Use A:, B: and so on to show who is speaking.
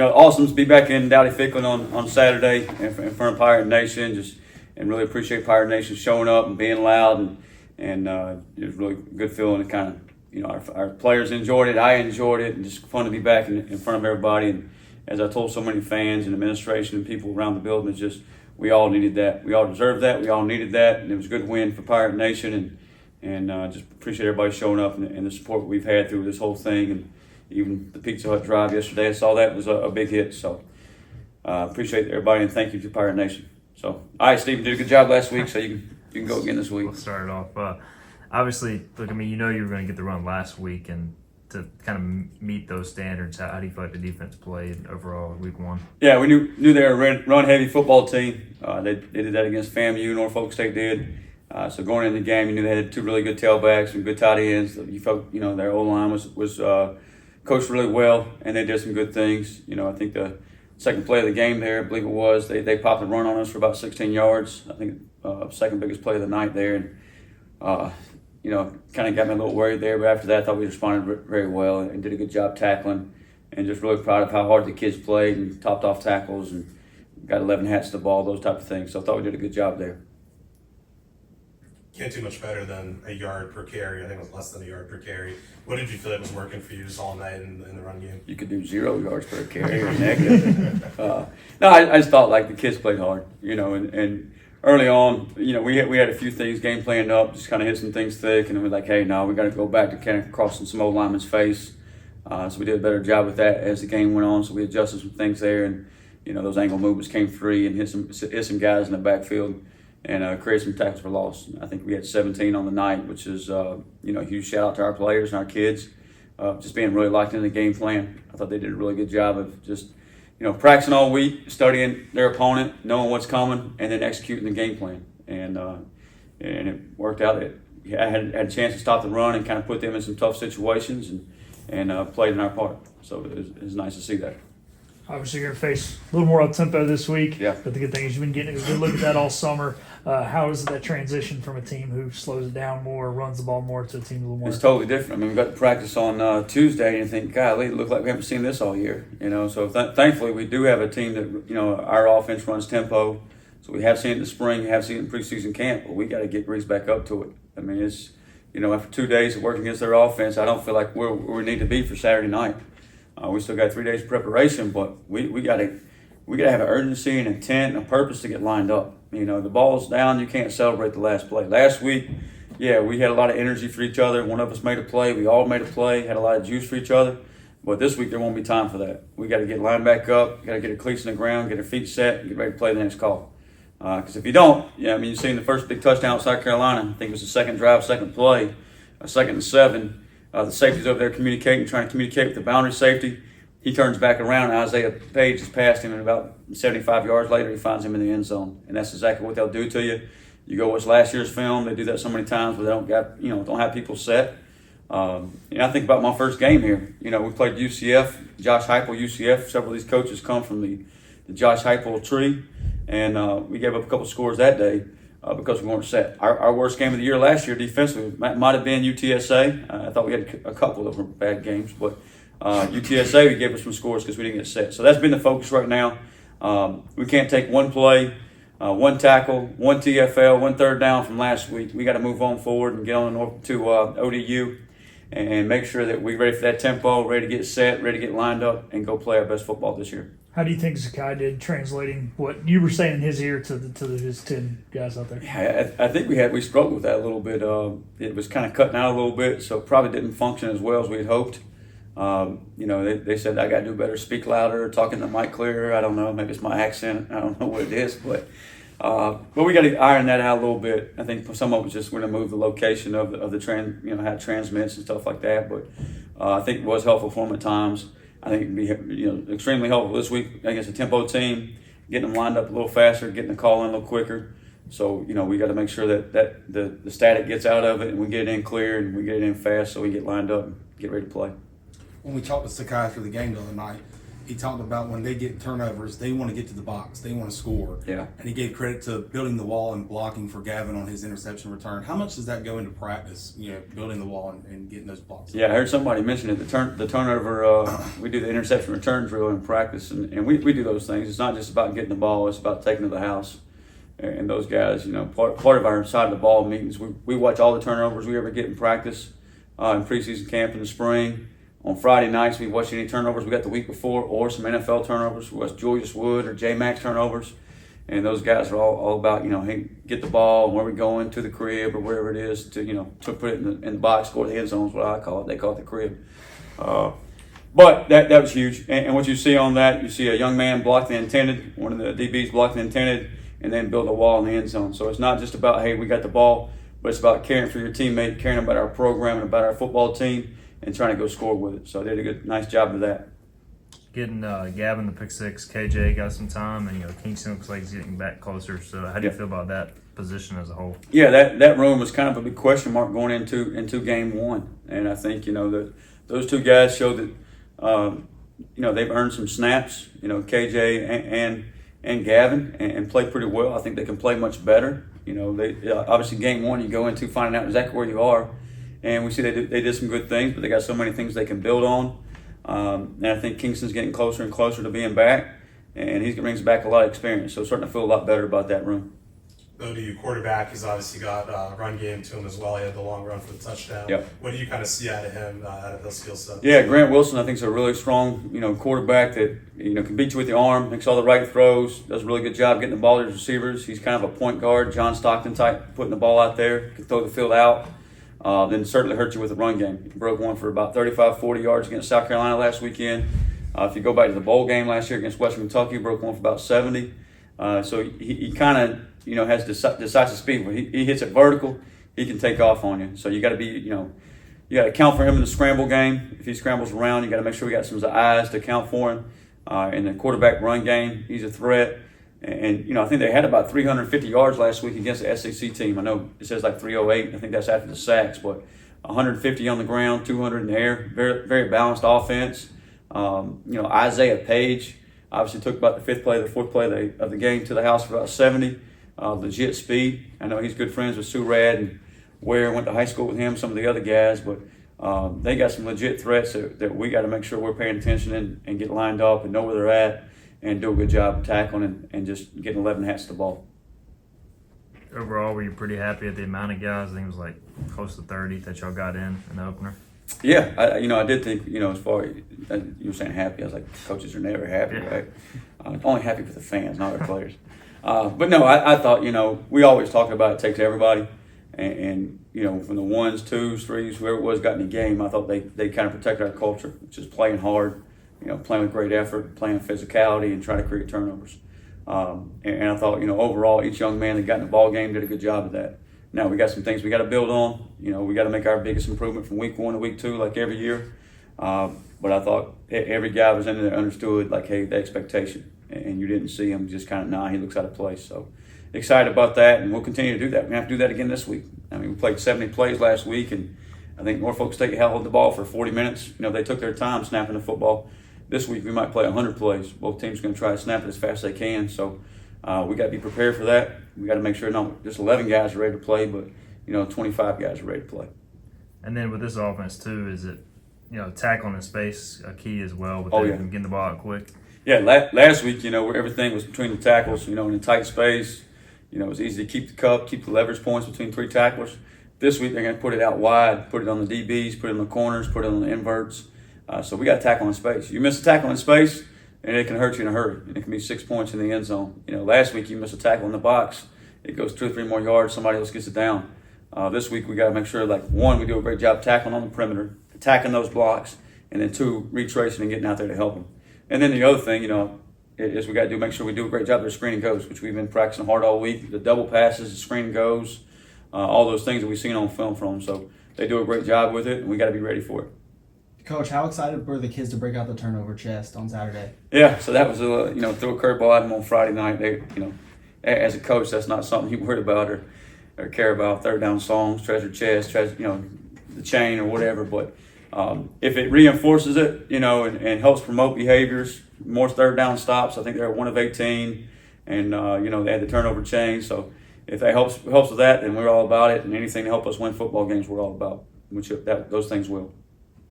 A: awesome to be back in Dowdy Ficklin on Saturday in front of Pirate Nation. And really appreciate Pirate Nation showing up and being loud, and it was really a good feeling. To kind of, our players enjoyed it, I enjoyed it, and just fun to be back in front of everybody. And as I told so many fans and administration and people around the building, it's just we all needed that, we all deserved that, we all needed that, and it was a good win for Pirate Nation. And just appreciate everybody showing up and the support we've had through this whole thing. And even the Pizza Hut drive yesterday, I saw that was a big hit. So appreciate everybody, and thank you to Pirate Nation. So, all right, Stephen, did a good job last week, so you can go again this week.
B: We'll start it off. Obviously, look, you know you were going to get the run last week, and to kind of meet those standards, how do you feel like the defense played overall in week one?
A: Yeah, we knew they were a run-heavy football team. They did that against FAMU, Norfolk State did. So going into the game, you knew they had two really good tailbacks and good tight ends. You felt, their O-line was coached really well, and they did some good things. I think the second play of the game there, I believe it was, they popped and run on us for about 16 yards. I think second biggest play of the night there. And, kind of got me a little worried there. But after that, I thought we responded very well and did a good job tackling. And just really proud of how hard the kids played and topped off tackles and got 11 hats to the ball, those type of things. So I thought we did a good job there.
C: Can't do much better than a yard per carry. I think it was less than a yard per carry. What did you feel that was working for you just all night in the run game?
A: You could do 0 yards per carry or negative. No, I just thought the kids played hard, and early on, we had a few things game planned up, just kind of hit some things thick, and we're like, hey, no, we got to go back to kind of crossing some old lineman's face. So we did a better job with that as the game went on. So we adjusted some things there, and those angle movements came free and hit some guys in the backfield. And create some tackles for loss. I think we had 17 on the night, which is a huge shout out to our players and our kids, just being really locked in the game plan. I thought they did a really good job of just practicing all week, studying their opponent, knowing what's coming, and then executing the game plan. And it worked out. I had a chance to stop the run and kind of put them in some tough situations and played in our part. So it was nice to see that.
D: Obviously, you're going to face a little more up-tempo this week.
A: Yeah.
D: But the good thing is you've been getting a good look at that all summer. How is that transition from a team who slows it down more, runs the ball more, to a team a little more?
A: It's totally different. I mean, we got to practice on Tuesday, and you think, golly, it looks like we haven't seen this all year. So thankfully we do have a team that, our offense runs tempo. So we have seen it in the spring, have seen it in preseason camp, but we got to get greased back up to it. I mean, it's, after 2 days of working against their offense, I don't feel like we're where we need to be for Saturday night. We still got 3 days of preparation, but we got to have an urgency and intent and a purpose to get lined up. The ball's down, you can't celebrate the last play. Last week, yeah, we had a lot of energy for each other. One of us made a play. We all made a play, had a lot of juice for each other. But this week, there won't be time for that. We got to get lined back up, got to get our cleats in the ground, get our feet set, and get ready to play the next call. Because if you don't, you see in the first big touchdown at South Carolina, I think it was the second drive, second play, 2nd and 7. The safety's over there trying to communicate with the boundary safety. He turns back around, and Isaiah Page has passed him, and about 75 yards later, he finds him in the end zone. And that's exactly what they'll do to you. You go watch last year's film. They do that so many times where they don't have people set. I think about my first game here. We played UCF, Josh Heupel, UCF. Several of these coaches come from the Josh Heupel tree, and we gave up a couple scores that day because we weren't set. Our worst game of the year last year defensively might have been UTSA. I thought we had a couple that were bad games, but UTSA, we gave us some scores because we didn't get set. So that's been the focus right now. We can't take one play, one tackle, one TFL, one third down from last week. We got to move on forward and get on to ODU and make sure that we're ready for that tempo, ready to get set, ready to get lined up, and go play our best football this year.
D: How do you think Zakai did translating what you were saying in his ear to his 10 guys out there?
A: Yeah, I think we struggled with that a little bit. It was kind of cutting out a little bit, so probably didn't function as well as we had hoped. They said I got to do better, speak louder, talking the mic clearer. I don't know, maybe it's my accent. I don't know what it is, but we got to iron that out a little bit. I think some of it's just going to move the location of the how it transmits and stuff like that. But I think it was helpful for them at times. I think it'd be extremely helpful this week against a tempo team, getting them lined up a little faster, getting the call in a little quicker. So we got to make sure that the static gets out of it and we get it in clear and we get it in fast so we get lined up and get ready to play.
E: When we talked to Sakai after the game the other night, he talked about when they get turnovers, they want to get to the box, they want to score.
A: Yeah.
E: And he gave credit to building the wall and blocking for Gavin on his interception return. How much does that go into practice? Building the wall and getting those blocks.
A: Yeah, I heard somebody mention it. The turnover. We do the interception return drill in practice, and we do those things. It's not just about getting the ball; it's about taking to the house. And those guys, part of our side of the ball meetings, we watch all the turnovers we ever get in practice, in preseason camp in the spring. On Friday nights, we watch any turnovers we got the week before, or some NFL turnovers. We watch Julius Wood or J Max turnovers, and those guys are all about hey, get the ball, where we going to the crib or wherever it is to put it in the box, score the end zone is what I call it. They call it the crib. But that was huge. And what you see on that, you see a young man block the intended, one of the DBs block the intended, and then build a wall in the end zone. So it's not just about, hey, we got the ball, but it's about caring for your teammate, caring about our program and about our football team, and trying to go score with it. So they did a nice job of that.
B: Getting Gavin the pick six, KJ got some time, and Kingston looks like he's getting back closer. So how do you feel about that position as a whole?
A: Yeah, that room was kind of a big question mark going into game one, and I think that those two guys showed that they've earned some snaps. KJ and Gavin, and play pretty well. I think they can play much better. They obviously game one you go into finding out exactly where you are, and we see they did some good things, but they got so many things they can build on. And I think Kingston's getting closer and closer to being back, and he brings back a lot of experience. So starting to feel a lot better about that room.
C: ODU quarterback, he's obviously got a run game to him as well. He had the long run for the touchdown.
A: Yep.
C: What do you kind of see out of him, out of those skill sets?
A: Yeah, Grant Wilson, I think, is a really strong, quarterback that can beat you with the arm, makes all the right throws, does a really good job getting the ball to his receivers. He's kind of a point guard, John Stockton type, putting the ball out there, can throw the field out. Then certainly hurt you with the run game. He broke one for about 35, 40 yards against South Carolina last weekend. If you go back to the bowl game last year against Western Kentucky, he broke one for about 70. So he kind of has decisive speed. When he hits it vertical, he can take off on you. So you got to be, you got to account for him in the scramble game. If he scrambles around, you got to make sure we got some eyes to account for him. In the quarterback run game, he's a threat. And I think they had about 350 yards last week against the SEC team. I know it says like 308. I think that's after the sacks, but 150 on the ground, 200 in the air. Very, very balanced offense. Isaiah Page obviously took about the fourth play of the game to the house for about 70. Legit speed. I know he's good friends with Surratt and Ware, went to high school with him, some of the other guys, but they got some legit threats that we got to make sure we're paying attention and get lined up and know where they're at and do a good job of tackling and just getting 11 hats to the ball.
B: Overall, were you pretty happy at the amount of guys? I think it was like close to 30 that y'all got in the opener.
A: Yeah, I did think, as far as you were saying happy, I was like, coaches are never happy, right? Only happy for the fans, not our players. But no, I thought, we always talk about it takes everybody. And from the ones, twos, threes, whoever it was got in the game, I thought they kind of protected our culture, which is playing hard, playing with great effort, playing physicality, and trying to create turnovers. And I thought, overall, each young man that got in the ball game did a good job of that. Now, we got some things we got to build on. We got to make our biggest improvement from week one to week two, like every year. But I thought every guy was in there understood, like, hey, the expectation. And you didn't see him just kind of, he looks out of place. So excited about that, and we'll continue to do that. We're going to have to do that again this week. We played 70 plays last week, and I think Norfolk State held the ball for 40 minutes. They took their time snapping the football. This week we might play 100 plays. Both teams are going to try to snap it as fast as they can. So we got to be prepared for that. We got to make sure not just 11 guys are ready to play, but 25 guys are ready to play.
B: And then with this offense too, is it tackling in space a key as well with getting the ball out quick?
A: Yeah, last week where everything was between the tackles, in a tight space. It was easy to keep the cup, keep the leverage points between three tacklers. This week they're going to put it out wide, put it on the DBs, put it in the corners, put it on the inverts. So we got to tackle in space. You miss a tackle in space, and it can hurt you in a hurry. And it can be 6 points in the end zone. Last week you miss a tackle in the box, it goes 2 or 3 more yards, somebody else gets it down. This week we got to make sure, one, we do a great job tackling on the perimeter, attacking those blocks, and then 2, retracing and getting out there to help them. And then the other thing, is we got to make sure we do a great job of their screen and goes, which we've been practicing hard all week. The double passes, the screen and goes, all those things that we've seen on film from them. So they do a great job with it, and we got to be ready for it.
F: Coach, how excited were the kids to break out the turnover chest on Saturday?
A: Yeah, so that was throw a curveball at them on Friday night. They, as a coach, that's not something you worry about or care about. Third down songs, treasure chest, the chain or whatever. But if it reinforces it, and helps promote behaviors, more third down stops. I think they're 1 of 18, and they had the turnover chain. So if that helps with that, then we're all about it. And anything to help us win football games, we're all about. Which those things will.